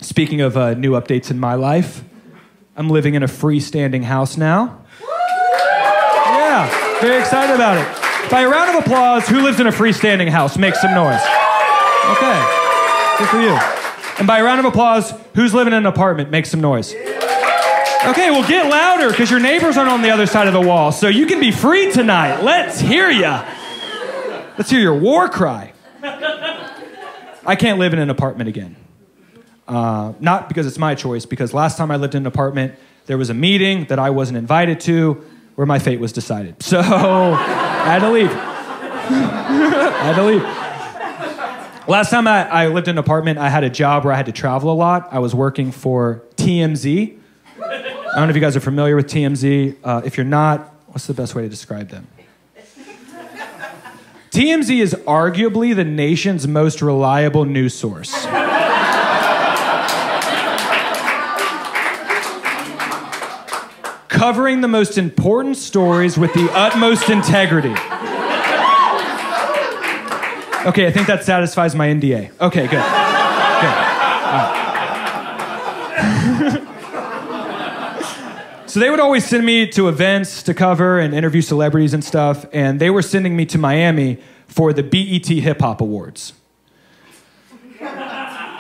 Speaking of new updates in my life, I'm living in a freestanding house now. Yeah, very excited about it. By a round of applause, who lives in a freestanding house? Make some noise. Okay, good for you. And by a round of applause, who's living in an apartment? Make some noise. Okay, well get louder because your neighbors aren't on the other side of the wall, so you can be free tonight. Let's hear ya. Let's hear your war cry. I can't live in an apartment again. Not because it's my choice, because last time I lived in an apartment, there was a meeting that I wasn't invited to where my fate was decided. So I had to leave. I had to leave. Last time I lived in an apartment, I had a job where I had to travel a lot. I was working for TMZ. I don't know if you guys are familiar with TMZ. If you're not, what's the best way to describe them? TMZ is arguably the nation's most reliable news source. Covering the most important stories with the utmost integrity. Okay, I think that satisfies my NDA. Okay, good. So they would always send me to events to cover and interview celebrities and stuff, and they were sending me to Miami for the BET Hip Hop Awards.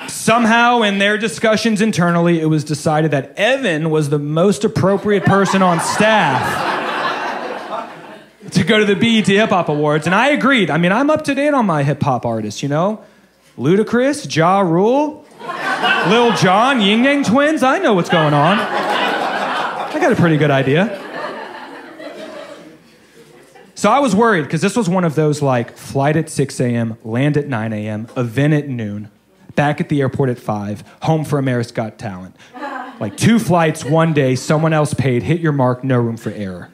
Somehow, in their discussions internally, it was decided that Evan was the most appropriate person on staff to go to the BET Hip Hop Awards, and I agreed. I mean, I'm up to date on my hip hop artists, you know? Ludacris, Ja Rule, Lil Jon, Ying Yang Twins, I know what's going on. I got a pretty good idea. So I was worried, because this was one of those, like, flight at 6 a.m., land at 9 a.m., event at noon, back at the airport at 5, home for America's Got Talent. Like 2 flights, 1 day, someone else paid, hit your mark, no room for error.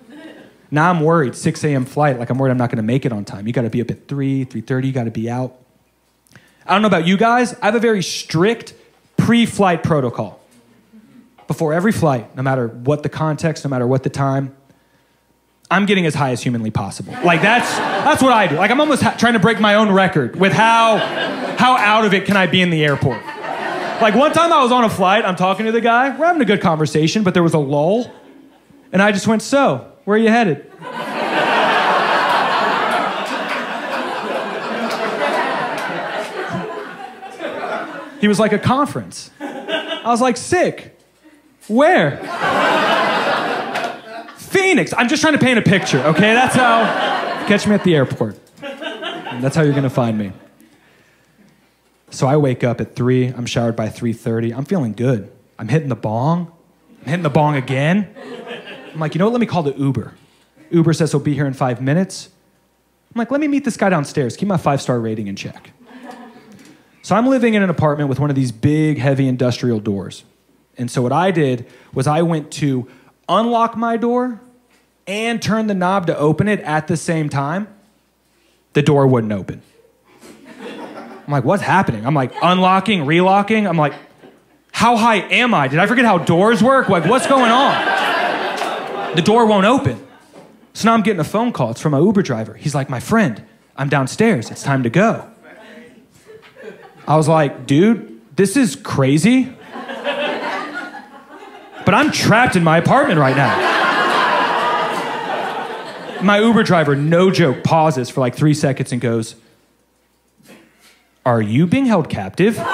Now I'm worried, 6 a.m. flight, like I'm worried I'm not gonna make it on time. You gotta be up at 3, 3:30, you gotta be out. I don't know about you guys, I have a very strict pre-flight protocol. Before every flight, no matter what the context, no matter what the time, I'm getting as high as humanly possible. Like that's what I do. Like I'm almost trying to break my own record with how out of it can I be in the airport. Like one time I was on a flight, I'm talking to the guy, we're having a good conversation, but there was a lull, and I just went, so, where are you headed? He was like, a conference. I was like, sick. Where? Phoenix. I'm just trying to paint a picture, okay? That's how, catch me at the airport. And that's how you're gonna find me. So I wake up at 3, I'm showered by 3:30. I'm feeling good. I'm hitting the bong. I'm hitting the bong again. I'm like, you know what, let me call the Uber. Uber says he'll be here in 5 minutes. I'm like, let me meet this guy downstairs, keep my 5-star rating in check. So I'm living in an apartment with one of these big, heavy industrial doors. And so what I did was I went to unlock my door and turn the knob to open it at the same time. The door wouldn't open. I'm like, what's happening? I'm like, unlocking, relocking. I'm like, how high am I? Did I forget how doors work? Like, what's going on? The door won't open. So now I'm getting a phone call. It's from my Uber driver. He's like, my friend, I'm downstairs. It's time to go. I was like, dude, this is crazy. But I'm trapped in my apartment right now. My Uber driver, no joke, pauses for like 3 seconds and goes, are you being held captive? I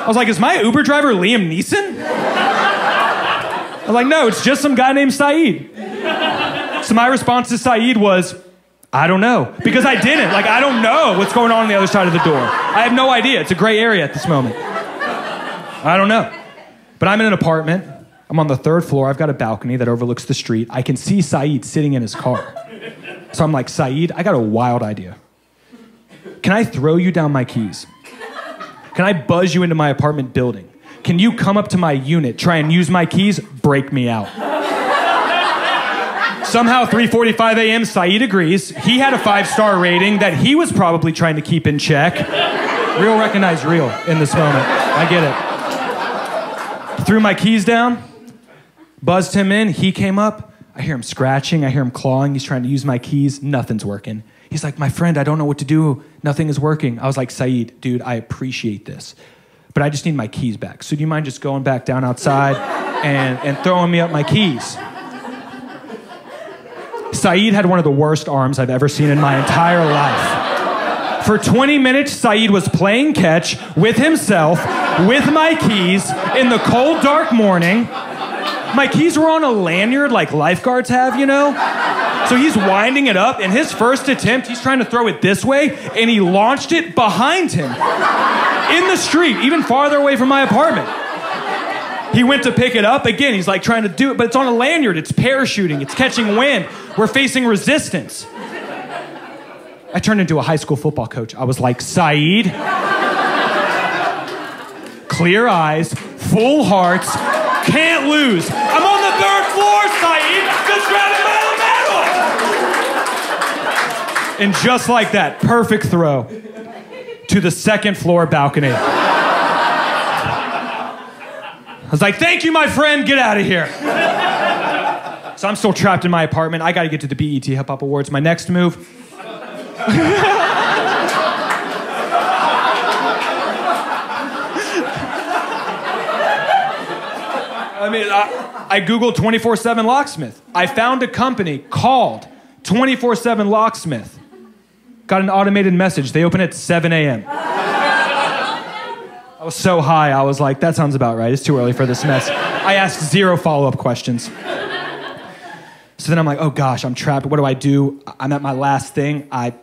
was like, is my Uber driver Liam Neeson? I was like, no, it's just some guy named Saeed. So my response to Saeed was, I don't know. Because I didn't. Like, I don't know what's going on the other side of the door. I have no idea. It's a gray area at this moment. I don't know. But I'm in an apartment. I'm on the 3rd floor. I've got a balcony that overlooks the street. I can see Saeed sitting in his car. So I'm like, Saeed, I got a wild idea. Can I throw you down my keys? Can I buzz you into my apartment building? Can you come up to my unit, try and use my keys, break me out? Somehow, 3:45 a.m., Saeed agrees. He had a 5-star rating that he was probably trying to keep in check. Real recognize real in this moment. I get it. Threw my keys down, buzzed him in. He came up. I hear him scratching. I hear him clawing. He's trying to use my keys. Nothing's working. He's like, my friend, I don't know what to do. Nothing is working. I was like, Saeed, dude, I appreciate this. but I just need my keys back. So do you mind just going back down outside and throwing me up my keys? Saeed had one of the worst arms I've ever seen in my entire life. For 20 minutes, Saeed was playing catch with himself, with my keys, in the cold, dark morning. My keys were on a lanyard like lifeguards have, you know? So he's winding it up, and his first attempt, he's trying to throw it this way, and he launched it behind him. In the street, even farther away from my apartment. He went to pick it up. Again, he's like trying to do it, but it's on a lanyard. It's parachuting. It's catching wind. We're facing resistance. I turned into a high school football coach. I was like, Saeed, clear eyes, full hearts, can't lose. I'm on the 3rd floor, Saeed. Just grabbing my medal. And just like that, perfect throw to the 2nd floor balcony. I was like, thank you, my friend, get out of here. So I'm still trapped in my apartment. I gotta get to the BET Hip Hop Awards. My next move. I Googled 24/7 locksmith. I found a company called 24/7 locksmith. Got an automated message. They open at 7 a.m. I was so high, I was like, that sounds about right. It's too early for this mess. I asked 0 follow-up questions. So then I'm like, oh gosh, I'm trapped. What do I do? I'm at my last thing. I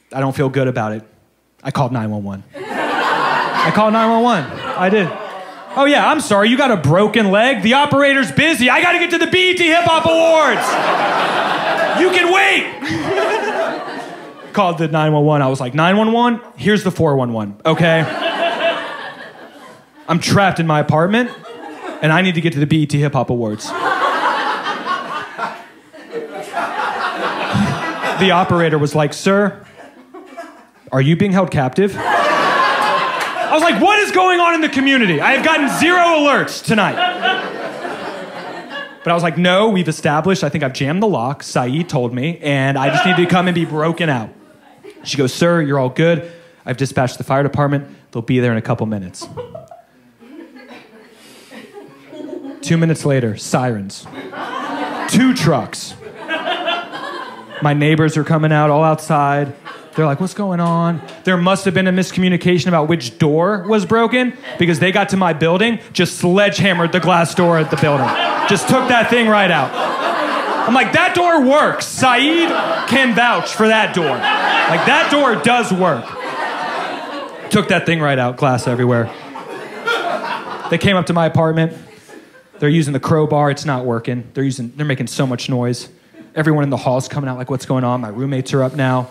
don't feel good about it. I called 911. I called 911. I did. Oh yeah, I'm sorry, you got a broken leg? The operator's busy. I gotta get to the BET Hip Hop Awards. You can wait. Called the 911. I was like, 911, here's the 411, okay? I'm trapped in my apartment, and I need to get to the BET Hip Hop Awards. The operator was like, sir, are you being held captive? I was like, what is going on in the community? I have gotten 0 alerts tonight. But I was like, no, we've established, I think I've jammed the lock, Saeed told me, and I just need to come and be broken out. She goes, sir, you're all good. I've dispatched the fire department. They'll be there in a couple minutes. 2 minutes later, sirens. 2 trucks. My neighbors are coming out, all outside. They're like, what's going on? There must have been a miscommunication about which door was broken because they got to my building, just sledgehammered the glass door at the building. Just took that thing right out. I'm like, that door works. Saeed can vouch for that door. Like, that door does work. Took that thing right out, glass everywhere. They came up to my apartment. They're using the crowbar, it's not working. They're making so much noise. Everyone in the hall's coming out like, what's going on? My roommates are up now.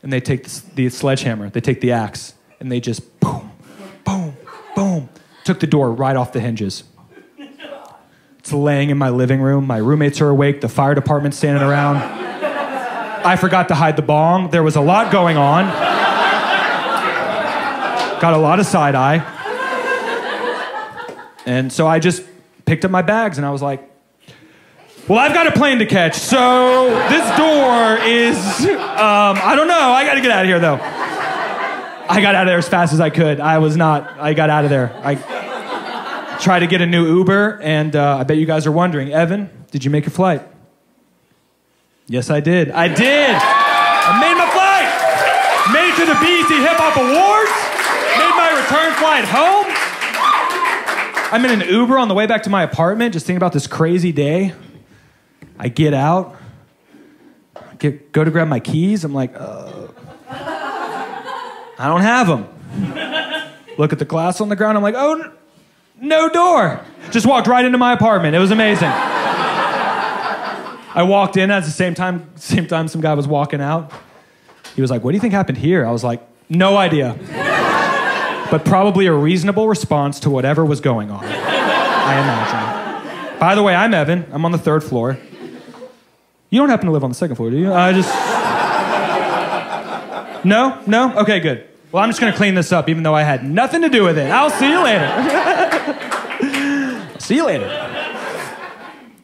And they take the sledgehammer, they take the axe, and they just boom, boom, boom. Took the door right off the hinges. It's laying in my living room. My roommates are awake, the fire department's standing around. I forgot to hide the bong. There was a lot going on. Got a lot of side eye. And so I just picked up my bags and I was like, well, I've got a plane to catch, so this door is, I don't know. I got to get out of here, though. I got out of there as fast as I could. I got out of there. I tried to get a new Uber, and I bet you guys are wondering, Evan, did you make your flight? Yes, I did. I did. I made my flight. Made it to the BET Hip Hop Awards. Made my return flight home. I'm in an Uber on the way back to my apartment, just thinking about this crazy day. I get out, go to grab my keys. I'm like, I don't have them. Look at the glass on the ground. I'm like, oh, no door. Just walked right into my apartment. It was amazing. I walked in at the same time some guy was walking out. He was like, what do you think happened here? I was like, no idea. But probably a reasonable response to whatever was going on, I imagine. By the way, I'm Evan. I'm on the 3rd floor. You don't happen to live on the 2nd floor, do you? No? Okay, good. Well, I'm just gonna clean this up even though I had nothing to do with it. I'll see you later. See you later.